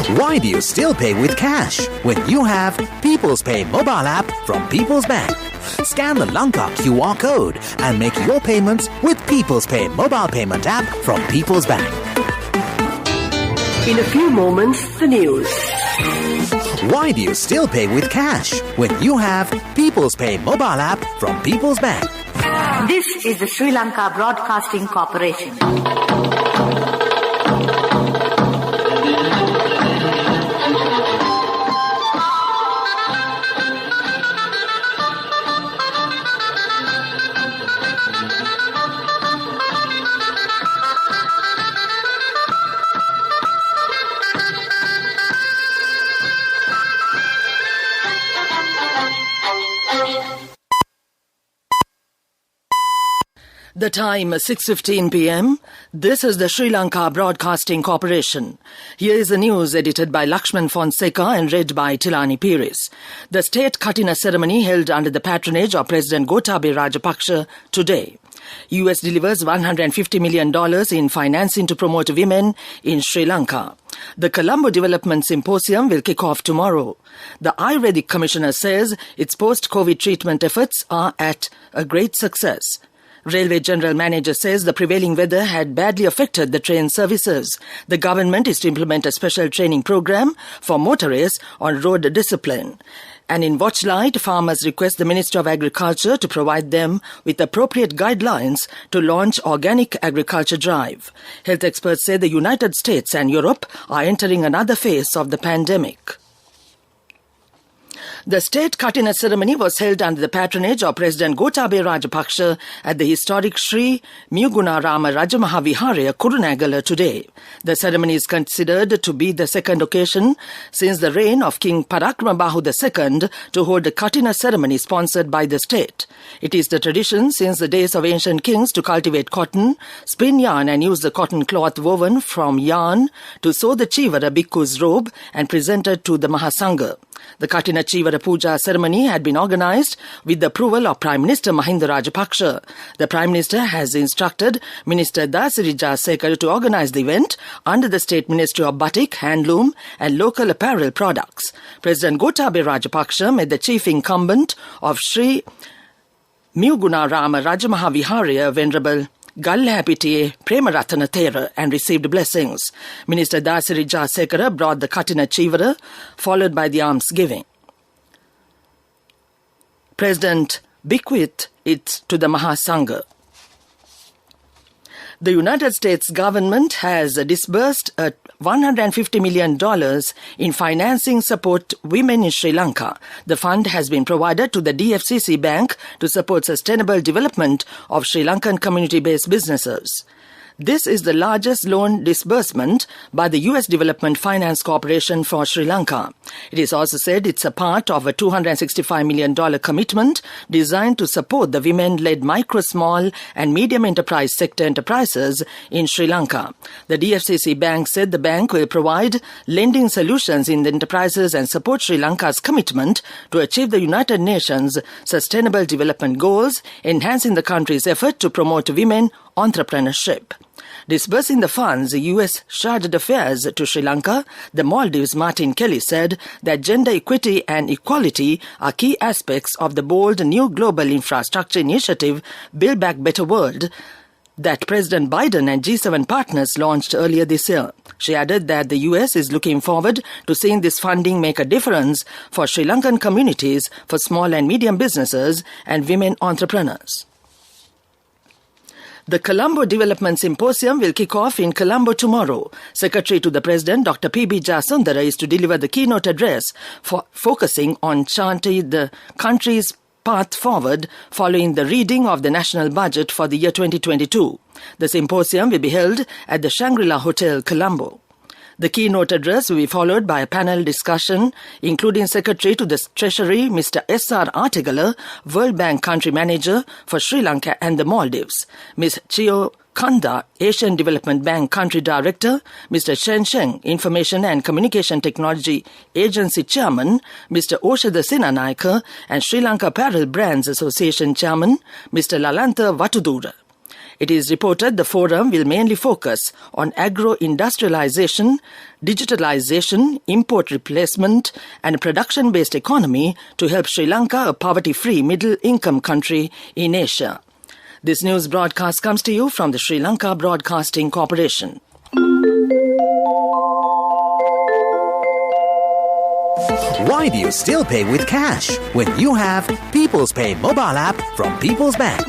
Why do you still pay with cash when you have People's Pay mobile app from People's Bank? Scan the Lanka QR code and make your payments with People's Pay mobile payment app from People's Bank. In a few moments, the news. Why do you still pay with cash when you have People's Pay mobile app from People's Bank? This is the Sri Lanka Broadcasting Corporation. The time 6:15 p.m. This is the Sri Lanka Broadcasting Corporation. Here is the news edited by Lakshman Fonseca and read by Tilani Pires. The state Katina ceremony held under the patronage of President Gotabaya Rajapaksa today. US delivers $150 million in financing to promote women in Sri Lanka. The Colombo Development Symposium will kick off tomorrow. The Ayurvedic Commissioner says its post-COVID treatment efforts are at a great success. Railway General Manager says the prevailing weather had badly affected the train services. The government is to implement a special training program for motorists on road discipline. And in Watchlight, farmers request the Ministry of Agriculture to provide them with appropriate guidelines to launch organic agriculture drive. Health experts say the United States and Europe are entering another phase of the pandemic. The state Katina ceremony was held under the patronage of President Gotabaya Rajapaksa at the historic Sri Mugunarama Rajamahaviharaya, Kurunegala today. The ceremony is considered to be the second occasion since the reign of King Parakramabahu II to hold a Katina ceremony sponsored by the state. It is the tradition since the days of ancient kings to cultivate cotton, spin yarn and use the cotton cloth woven from yarn to sew the Chivara Bhikkhu's robe and present it to the Mahasangha. The Katina Chivara Puja ceremony had been organized with the approval of Prime Minister Mahinda Rajapaksa. The Prime Minister has instructed Minister Dasiri Jasekar to organize the event under the State Ministry of Batik, Handloom and Local Apparel Products. President Gotabaya Rajapaksa met the chief incumbent of Sri Mugunarama Rajamahaviharaya, Venerable Gallapitiye Premaratana Thera, and received blessings. Minister Dasiri Jasekara brought the Katina Chivara, followed by the alms giving. President bequeathed it to the Mahasangha. The United States government has disbursed $150 million in financing support women in Sri Lanka. The fund has been provided to the DFCC Bank to support sustainable development of Sri Lankan community-based businesses. This is the largest loan disbursement by the U.S. Development Finance Corporation for Sri Lanka. It is also said it's a part of a $265 million commitment designed to support the women-led micro, small and medium enterprise sector enterprises in Sri Lanka. The DFCC Bank said the bank will provide lending solutions in the enterprises and support Sri Lanka's commitment to achieve the United Nations Sustainable Development Goals, enhancing the country's effort to promote women entrepreneurship. Disbursing the funds, U.S. Chargé d'Affaires to Sri Lanka, the Maldives, Martin Kelly, said that gender equity and equality are key aspects of the bold new global infrastructure initiative Build Back Better World that President Biden and G7 partners launched earlier this year. She added that the U.S. is looking forward to seeing this funding make a difference for Sri Lankan communities, for small and medium businesses and women entrepreneurs. The Colombo Development Symposium will kick off in Colombo tomorrow. Secretary to the President, Dr. P.B. Jasundara, is to deliver the keynote address focusing on charting the country's path forward following the reading of the national budget for the year 2022. The symposium will be held at the Shangri-La Hotel, Colombo. The keynote address will be followed by a panel discussion, including Secretary to the Treasury, Mr. S.R. Artigala, World Bank Country Manager for Sri Lanka and the Maldives, Ms. Chio Kanda, Asian Development Bank Country Director, Mr. Chen Sheng, Information and Communication Technology Agency Chairman, Mr. Oshada Sinanaika, and Sri Lanka Apparel Brands Association Chairman, Mr. Lalantha Vatudura. It is reported the forum will mainly focus on agro-industrialization, digitalization, import replacement and a production-based economy to help Sri Lanka, a poverty-free middle-income country in Asia. This news broadcast comes to you from the Sri Lanka Broadcasting Corporation. Why do you still pay with cash when you have People's Pay mobile app from People's Bank?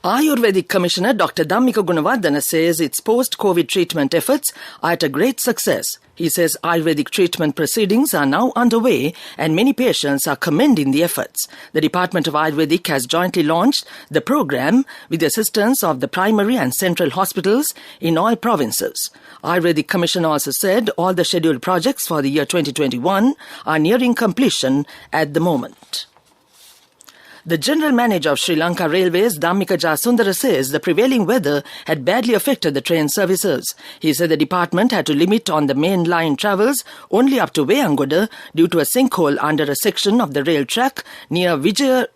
Ayurvedic Commissioner Dr. Dhammika Gunawardena says its post-COVID treatment efforts are at a great success. He says Ayurvedic treatment proceedings are now underway and many patients are commending the efforts. The Department of Ayurvedic has jointly launched the program with the assistance of the primary and central hospitals in all provinces. Ayurvedic Commissioner also said all the scheduled projects for the year 2021 are nearing completion at the moment. The General Manager of Sri Lanka Railways, Dhammika Jasundara, says the prevailing weather had badly affected the train services. He said the department had to limit on the main line travels only up to Wayangoda due to a sinkhole under a section of the rail track near Vijaya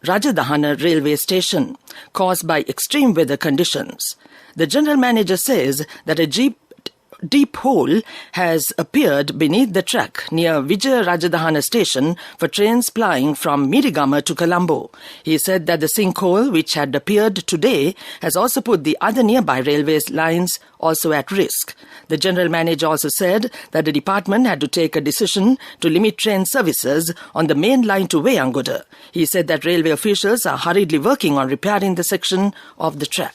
Rajadhana railway station, caused by extreme weather conditions. The General Manager says that a deep hole has appeared beneath the track near Vijaya Rajadhana station for trains plying from Mirigama to Colombo. He said that the sinkhole, which had appeared today, has also put the other nearby railway lines also at risk. The General Manager also said that the department had to take a decision to limit train services on the main line to Wayangoda. He said that railway officials are hurriedly working on repairing the section of the track.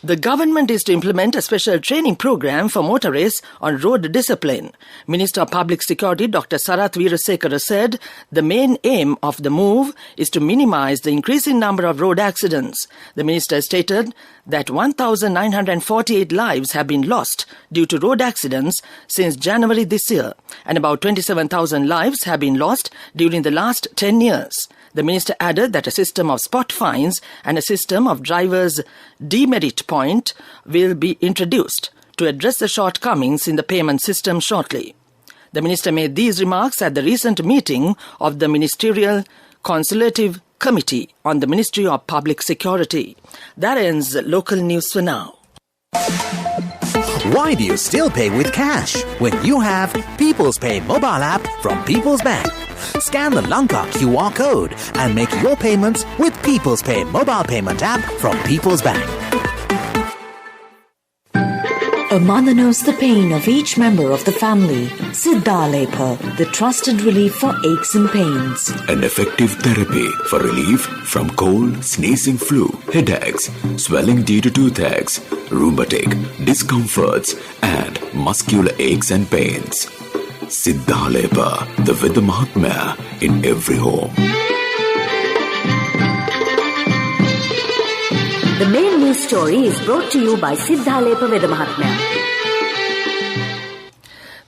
The government is to implement a special training program for motorists on road discipline. Minister of Public Security Dr. Sarath Weerasekara said the main aim of the move is to minimize the increasing number of road accidents. The minister stated that 1,948 lives have been lost due to road accidents since January this year, and about 27,000 lives have been lost during the last 10 years. The minister added that a system of spot fines and a system of drivers' demerit point will be introduced to address the shortcomings in the payment system shortly. The minister made these remarks at the recent meeting of the Ministerial Consultative Committee on the Ministry of Public Security. That ends local news for now. Why do you still pay with cash when you have People's Pay mobile app from People's Bank? Scan the Lanka QR code and make your payments with People's Pay mobile payment app from People's Bank. A mother knows the pain of each member of the family. Siddhalepa, the trusted relief for aches and pains. An effective therapy for relief from cold, sneezing, flu, headaches, swelling due to toothaches, rheumatic, discomforts, and muscular aches and pains. Siddhalepa, the Veda Mahatmya in every home. The main news story is brought to you by Siddhalepa Veda Mahatmya.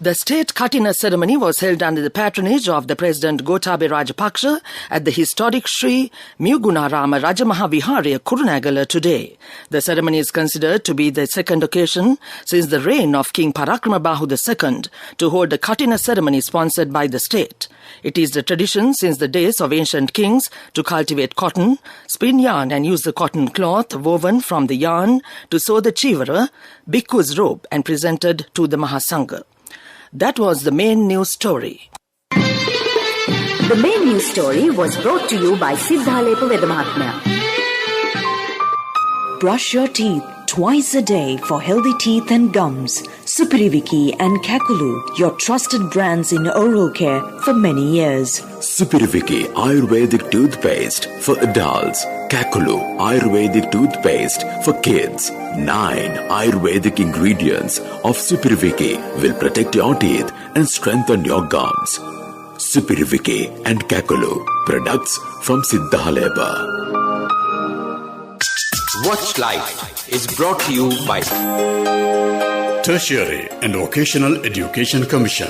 The state Katina ceremony was held under the patronage of the President Gotabaya Rajapaksa at the historic Sri Mugunarama Rajamahaviharya, Kurunegala today. The ceremony is considered to be the second occasion since the reign of King Parakramabāhu II to hold a Katina ceremony sponsored by the state. It is the tradition since the days of ancient kings to cultivate cotton, spin yarn and use the cotton cloth woven from the yarn to sew the chivara, bhikkhu's robe, and presented to the Mahasangha. That was the main news story. The main news story was brought to you by Siddhalepa Veda Mahatmya. Brush your teeth twice a day for healthy teeth and gums. Supiriviki and Kakulu, your trusted brands in oral care for many years. Supiriviki Ayurvedic toothpaste for adults. Kakulu Ayurvedic toothpaste for kids. 9 Ayurvedic ingredients of Supiriviki will protect your teeth and strengthen your gums. Supiriviki and Kakulu, products from Siddhalepa. Watch Life is brought to you by Tertiary and Vocational Education Commission.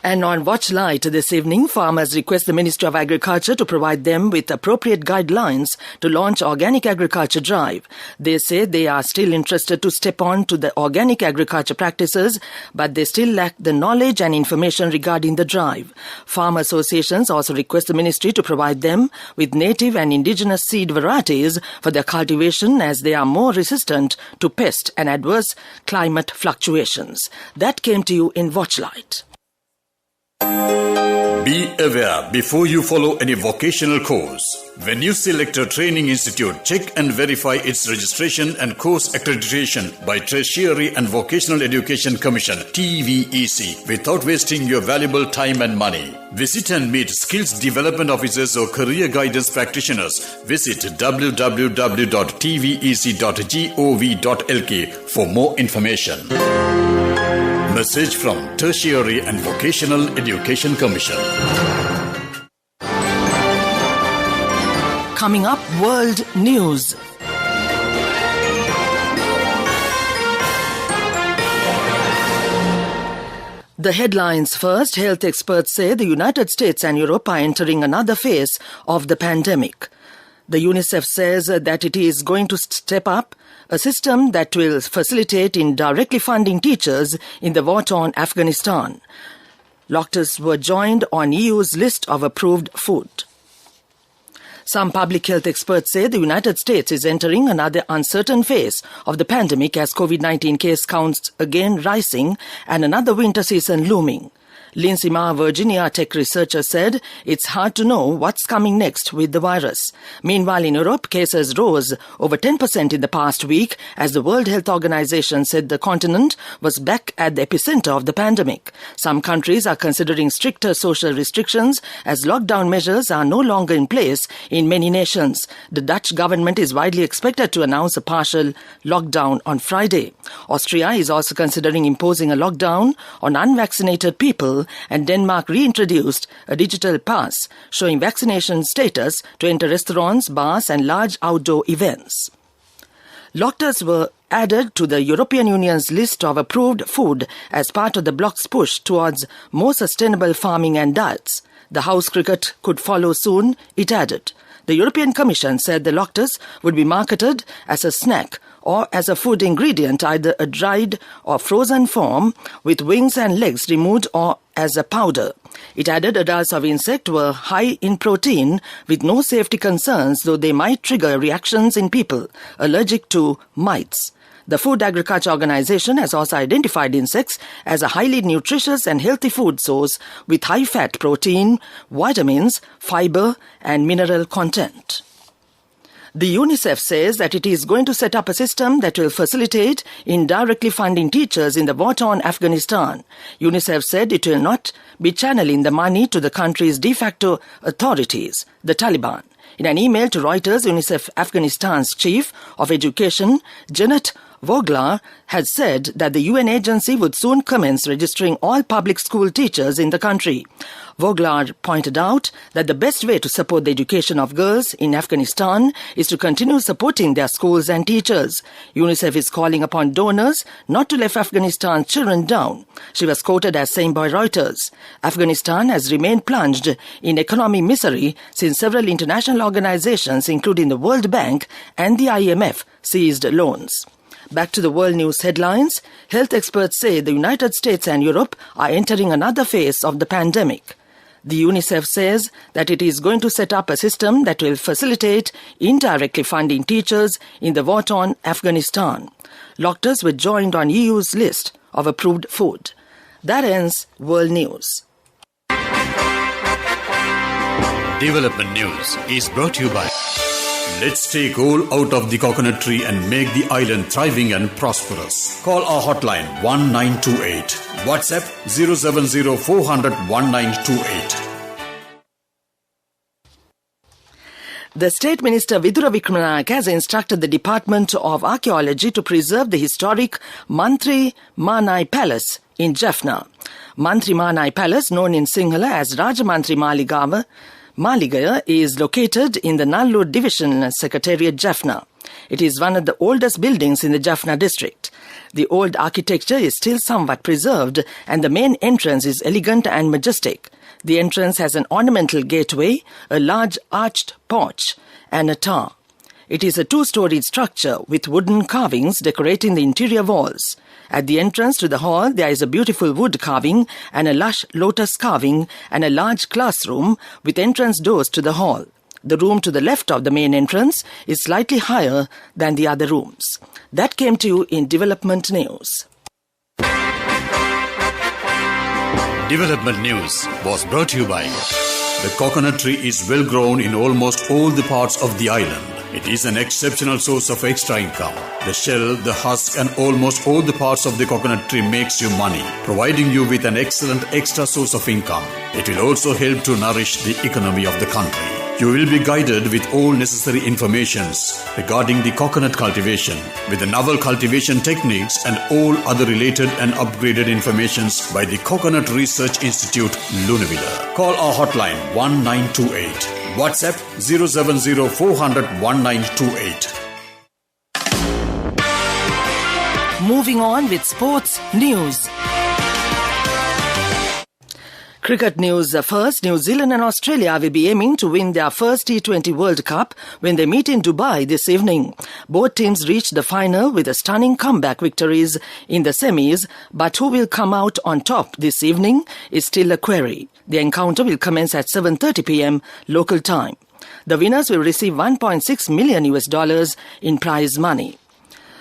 And on Watchlight this evening, farmers request the Ministry of Agriculture to provide them with appropriate guidelines to launch organic agriculture drive. They say they are still interested to step on to the organic agriculture practices, but they still lack the knowledge and information regarding the drive. Farm associations also request the ministry to provide them with native and indigenous seed varieties for their cultivation, as they are more resistant to pest and adverse climate fluctuations. That came to you in Watchlight. Be aware before you follow any vocational course. When you select a training institute, check and verify its registration and course accreditation by Tertiary and Vocational Education Commission (TVEC) without wasting your valuable time and money. Visit and meet skills development officers or career guidance practitioners. Visit www.tvec.gov.lk for more information. Message from Tertiary and Vocational Education Commission. Coming up, World News. The headlines first. Health experts say the United States and Europe are entering another phase of the pandemic. The UNICEF says that it is going to step up a system that will facilitate in directly funding teachers in the war-torn Afghanistan. Doctors were joined on EU's list of approved food. Some public health experts say the United States is entering another uncertain phase of the pandemic as COVID-19 case counts again rising and another winter season looming. Lindsay Ma, Virginia tech researcher, said it's hard to know what's coming next with the virus. Meanwhile, in Europe, cases rose over 10% in the past week as the World Health Organization said the continent was back at the epicenter of the pandemic. Some countries are considering stricter social restrictions as lockdown measures are no longer in place in many nations. The Dutch government is widely expected to announce a partial lockdown on Friday. Austria is also considering imposing a lockdown on unvaccinated people, and Denmark reintroduced a digital pass showing vaccination status to enter restaurants, bars and large outdoor events. Lactose were added to the European Union's list of approved food as part of the bloc's push towards more sustainable farming and diets. The house cricket could follow soon, it added. The European Commission said the lactose would be marketed as a snack or as a food ingredient, either a dried or frozen form with wings and legs removed or as a powder. It added adults of insect were high in protein with no safety concerns, though they might trigger reactions in people allergic to mites. The Food Agriculture Organization has also identified insects as a highly nutritious and healthy food source with high-fat protein, vitamins, fiber and mineral content. The UNICEF says that it is going to set up a system that will facilitate in directly funding teachers in the war-torn Afghanistan. UNICEF said it will not be channeling the money to the country's de facto authorities, the Taliban. In an email to Reuters, UNICEF Afghanistan's Chief of Education, Janet Vogler, had said that the UN agency would soon commence registering all public school teachers in the country. Vogler pointed out that the best way to support the education of girls in Afghanistan is to continue supporting their schools and teachers. UNICEF is calling upon donors not to let Afghanistan's children down. She was quoted as saying by Reuters, Afghanistan has remained plunged in economic misery since several international organizations, including the World Bank and the IMF, seized loans. Back to the world news headlines. Health experts say the United States and Europe are entering another phase of the pandemic. The UNICEF says that it is going to set up a system that will facilitate indirectly funding teachers in the war-torn Afghanistan. Doctors were joined on EU's list of approved food. That ends World News. Development News is brought to you by Let's take coal out of the coconut tree and make the island thriving and prosperous. Call our hotline 1928. WhatsApp 070 400 1928. The State Minister Vidura Vikramanayake has instructed the Department of Archaeology to preserve the historic Mantri Manai Palace in Jaffna. Mantri Manai Palace, known in Sinhala as Rajamantri Maligaya, is located in the Nallur Division Secretariat, Jaffna. It is one of the oldest buildings in the Jaffna district. The old architecture is still somewhat preserved and the main entrance is elegant and majestic. The entrance has an ornamental gateway, a large arched porch, and a tower. It is a two-storied structure with wooden carvings decorating the interior walls. At the entrance to the hall, there is a beautiful wood carving and a lush lotus carving and a large classroom with entrance doors to the hall. The room to the left of the main entrance is slightly higher than the other rooms. That came to you in Development News. Development News was brought to you by the coconut tree is well grown in almost all the parts of the island. It is an exceptional source of extra income. The shell, the husk and almost all the parts of the coconut tree makes you money, providing you with an excellent extra source of income. It will also help to nourish the economy of the country. You will be guided with all necessary informations regarding the coconut cultivation, with the novel cultivation techniques and all other related and upgraded informations by the Coconut Research Institute, Lunavilla. Call our hotline 1928. WhatsApp 070 400 1928. Moving on with sports news. Cricket news first. New Zealand and Australia will be aiming to win their first T20 World Cup when they meet in Dubai this evening. Both teams reached the final with a stunning comeback victories in the semis, but who will come out on top this evening is still a query. The encounter will commence at 7:30 p.m. local time. The winners will receive $1.6 million in prize money.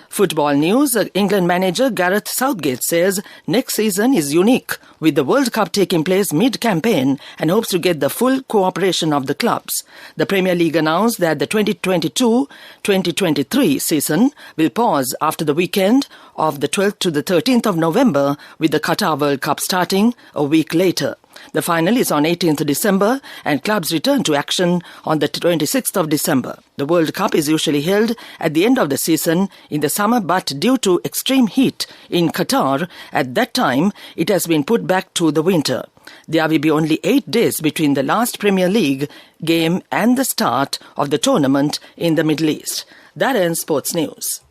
Football news. England manager Gareth Southgate says next season is unique, with the World Cup taking place mid-campaign, and hopes to get the full cooperation of the clubs. The Premier League announced that the 2022-2023 season will pause after the weekend of the 12th to the 13th of November, with the Qatar World Cup starting a week later. The final is on 18th December and clubs return to action on the 26th of December. The World Cup is usually held at the end of the season in the summer, but due to extreme heat in Qatar at that time, it has been put back to the winter. There will be only 8 days between the last Premier League game and the start of the tournament in the Middle East. That ends sports news.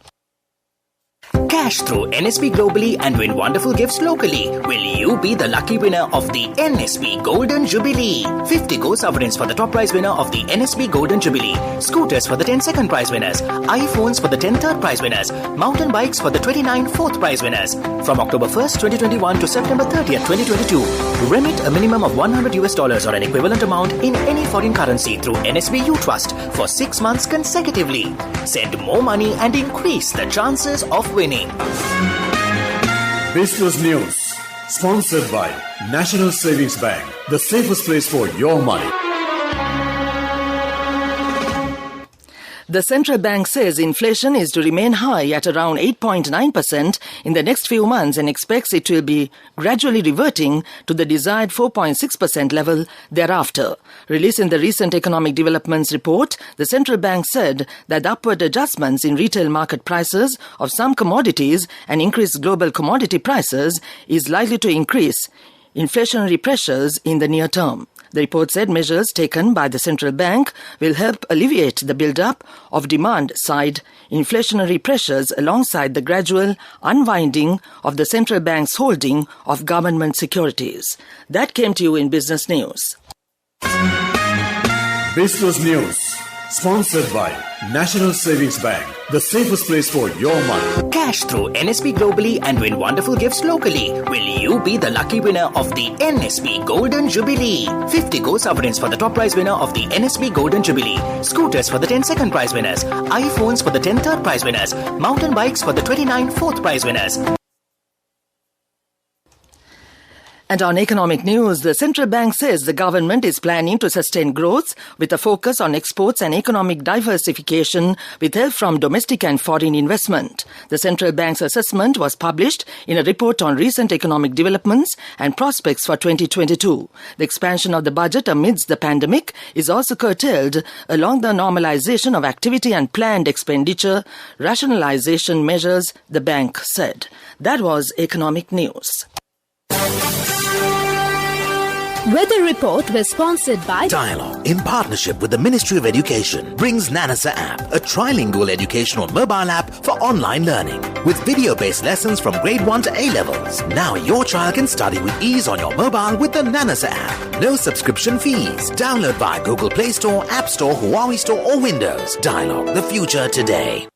Cash through NSB globally and win wonderful gifts locally. Will you be the lucky winner of the NSB Golden Jubilee? 50 Go sovereigns for the top prize winner of the NSB Golden Jubilee. Scooters for the 10 second prize winners. iPhones for the 10 third prize winners. Mountain bikes for the 29 fourth prize winners. From October 1st, 2021 to September 30th, 2022. Remit a minimum of $100 or an equivalent amount in any foreign currency through NSB U Trust for 6 months consecutively. Send more money and increase the chances of winning. Business News, sponsored by National Savings Bank, the safest place for your money. The central bank says inflation is to remain high at around 8.9% in the next few months and expects it will be gradually reverting to the desired 4.6% level thereafter. Releasing the recent economic developments report, the central bank said that upward adjustments in retail market prices of some commodities and increased global commodity prices is likely to increase inflationary pressures in the near term. The report said measures taken by the central bank will help alleviate the build-up of demand-side inflationary pressures alongside the gradual unwinding of the central bank's holding of government securities. That came to you in Business News. Business News, sponsored by National Savings Bank, the safest place for your money. Cash through NSB globally and win wonderful gifts locally. Will you be the lucky winner of the NSB Golden Jubilee? 50 Go sovereigns for the top prize winner of the NSB Golden Jubilee. Scooters for the 10 second prize winners. iPhones for the 10 third prize winners. Mountain bikes for the 29 fourth prize winners. And on economic news, the central bank says the government is planning to sustain growth with a focus on exports and economic diversification with help from domestic and foreign investment. The central bank's assessment was published in a report on recent economic developments and prospects for 2022. The expansion of the budget amidst the pandemic is also curtailed along the normalization of activity and planned expenditure rationalization measures, the bank said. That was economic news. Weather report was sponsored by Dialogue, in partnership with the Ministry of Education, brings Nanasa app, a trilingual educational mobile app for online learning with video-based lessons from grade 1 to A-levels. Now your child can study with ease on your mobile with the Nanasa app. No subscription fees. Download via Google Play Store, App Store, Huawei Store or Windows. Dialogue, the future today.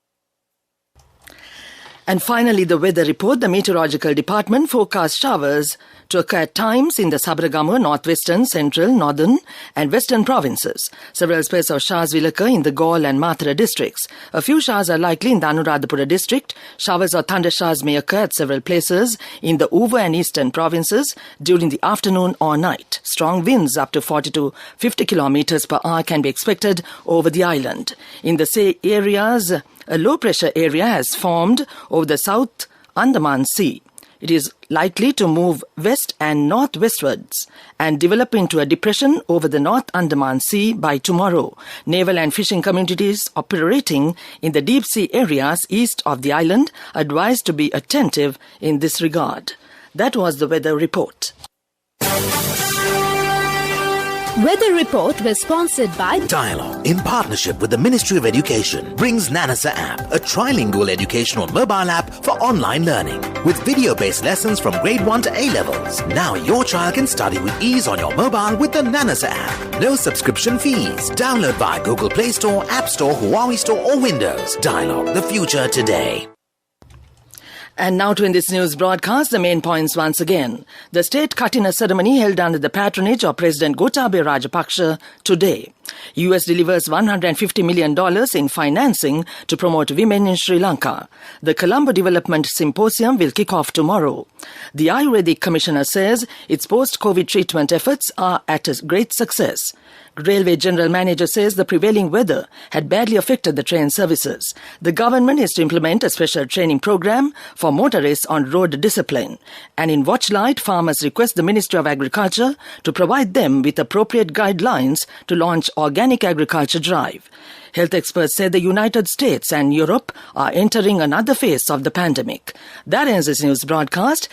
And finally, the weather report. The Meteorological Department forecasts showers to occur at times in the Sabaragamuwa, northwestern, central, northern and western provinces. Several spells of showers will occur in the Gaul and Mathura districts. A few showers are likely in the Anuradhapura district. Showers or thunder showers may occur at several places in the Uva and eastern provinces during the afternoon or night. Strong winds up to 40 to 50 kilometers per hour can be expected over the island. In the say areas, a low-pressure area has formed over the South Andaman Sea. It is likely to move west and northwestwards and develop into a depression over the North Andaman Sea by tomorrow. Naval and fishing communities operating in the deep sea areas east of the island are advised to be attentive in this regard. That was the weather report. Weather report was sponsored by Dialogue, in partnership with the Ministry of Education, brings Nanasa app, a trilingual educational mobile app for online learning with video-based lessons from grade 1 to A-levels. Now your child can study with ease on your mobile with the Nanasa app. No subscription fees. Download via Google Play Store, App Store, Huawei Store or Windows. Dialogue, the future today. And now to end this news broadcast, the main points once again. The state cut in a ceremony held under the patronage of President Gotabaya Rajapaksa today. US delivers $150 million in financing to promote women in Sri Lanka. The Colombo Development Symposium will kick off tomorrow. The Ayurvedic Commissioner says its post-COVID treatment efforts are at a great success. Railway General Manager says the prevailing weather had badly affected the train services. The government is to implement a special training program for motorists on road discipline. And in Watchlight, farmers request the Ministry of Agriculture to provide them with appropriate guidelines to launch organic agriculture drive. Health experts say the United States and Europe are entering another phase of the pandemic. That ends this news broadcast.